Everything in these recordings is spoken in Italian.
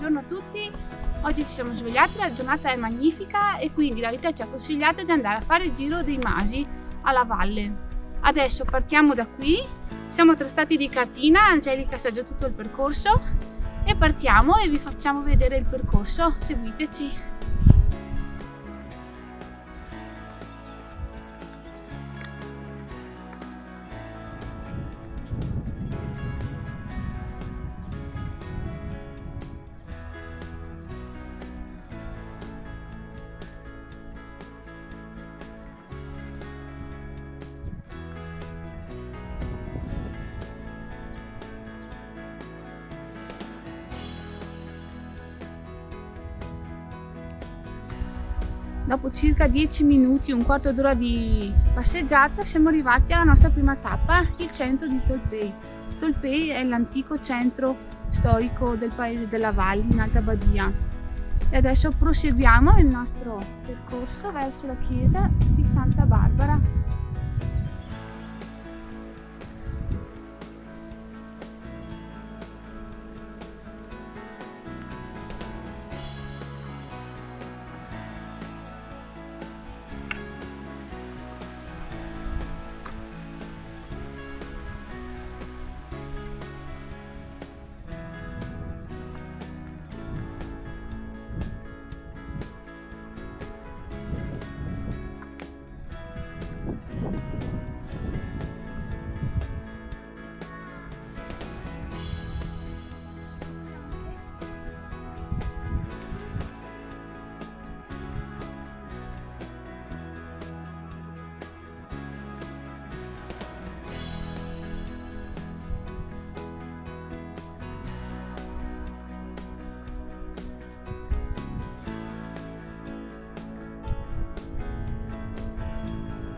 buongiorno a tutti. Oggi ci siamo svegliati, la giornata è magnifica e quindi la Rita ci ha consigliato di andare a fare il giro dei masi alla valle. Adesso partiamo da qui, siamo attrezzati di cartina, Angelica sa già tutto il percorso e partiamo e vi facciamo vedere il percorso, seguiteci. Dopo circa 10 minuti, un quarto d'ora di passeggiata, siamo arrivati alla nostra prima tappa, il centro di Tolpei. Tolpei è l'antico centro storico del paese della Valle, in Alta Badia. E adesso proseguiamo il nostro percorso verso la chiesa di Santa Barbara.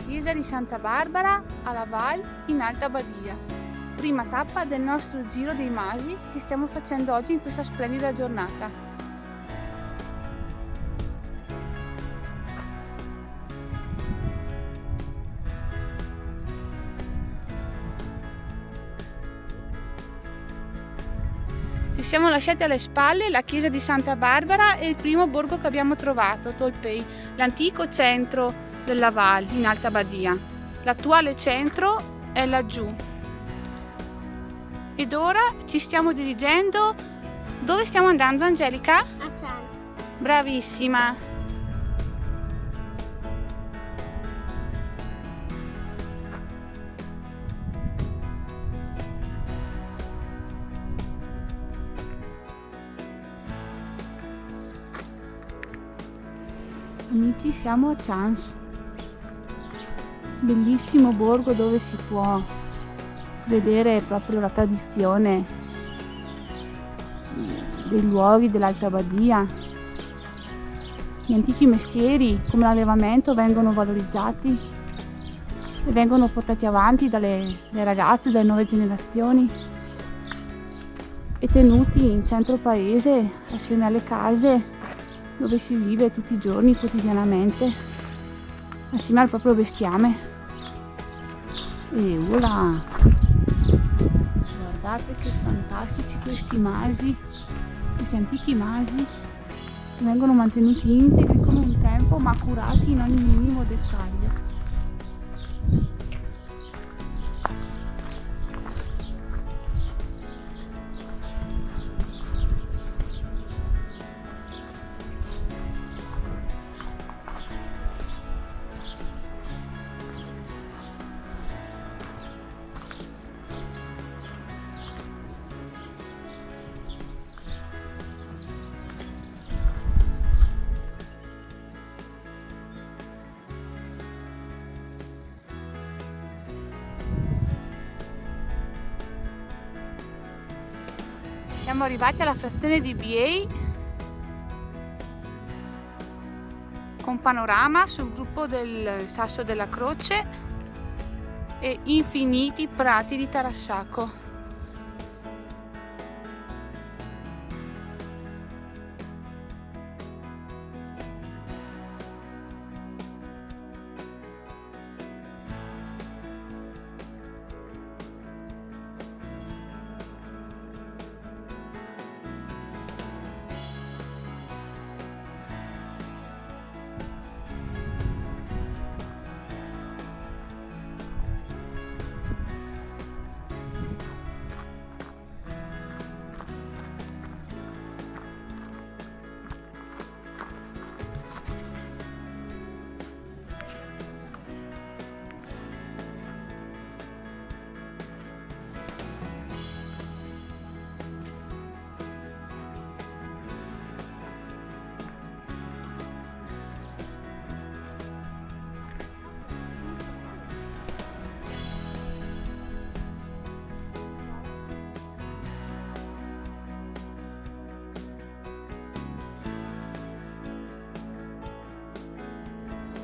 Chiesa di Santa Barbara alla Val in Alta Badia. Prima tappa del nostro giro dei masi che stiamo facendo oggi in questa splendida giornata. Ci siamo lasciati alle spalle la chiesa di Santa Barbara e il primo borgo che abbiamo trovato, Tolpei, l'antico centro della Val in Alta Badia. L'attuale centro è laggiù. Ed ora ci stiamo dirigendo. Dove stiamo andando, Angelica? A Cian. Bravissima. Amici, siamo a Chans. Bellissimo borgo dove si può vedere proprio la tradizione dei luoghi dell'Alta Badia. Gli antichi mestieri come l'allevamento vengono valorizzati e vengono portati avanti dalle ragazze, dalle nuove generazioni e tenuti in centro paese assieme alle case dove si vive tutti i giorni, quotidianamente, assieme al proprio bestiame. E voilà! Guardate che fantastici questi masi, questi antichi masi che vengono mantenuti integri come un tempo, ma curati in ogni minimo dettaglio. Siamo arrivati alla frazione di BA con panorama sul gruppo del Sasso della Croce e infiniti prati di Tarassaco.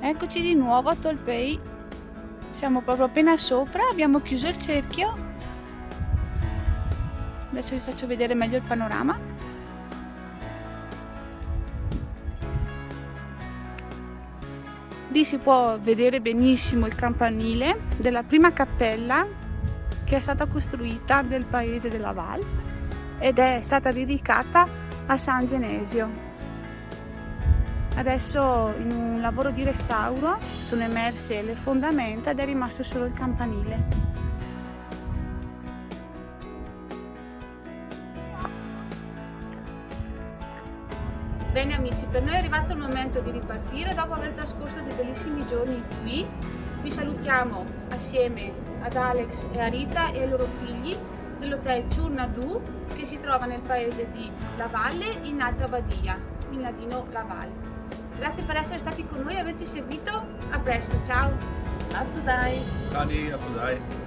Eccoci di nuovo a Tolpei, siamo proprio appena sopra, abbiamo chiuso il cerchio. Adesso vi faccio vedere meglio il panorama. Lì si può vedere benissimo il campanile della prima cappella che è stata costruita nel paese della Val ed è stata dedicata a San Genesio. Adesso in un lavoro di restauro sono emerse le fondamenta ed è rimasto solo il campanile. Bene amici, per noi è arrivato il momento di ripartire dopo aver trascorso dei bellissimi giorni qui. Vi salutiamo assieme ad Alex e a Rita e ai loro figli dell'hotel Ciurnadu che si trova nel paese di La Valle in Alta Badia, in ladino La Val. Grazie per essere stati con noi e averci seguito. A presto, ciao! Asudai. Tadi, Asudai.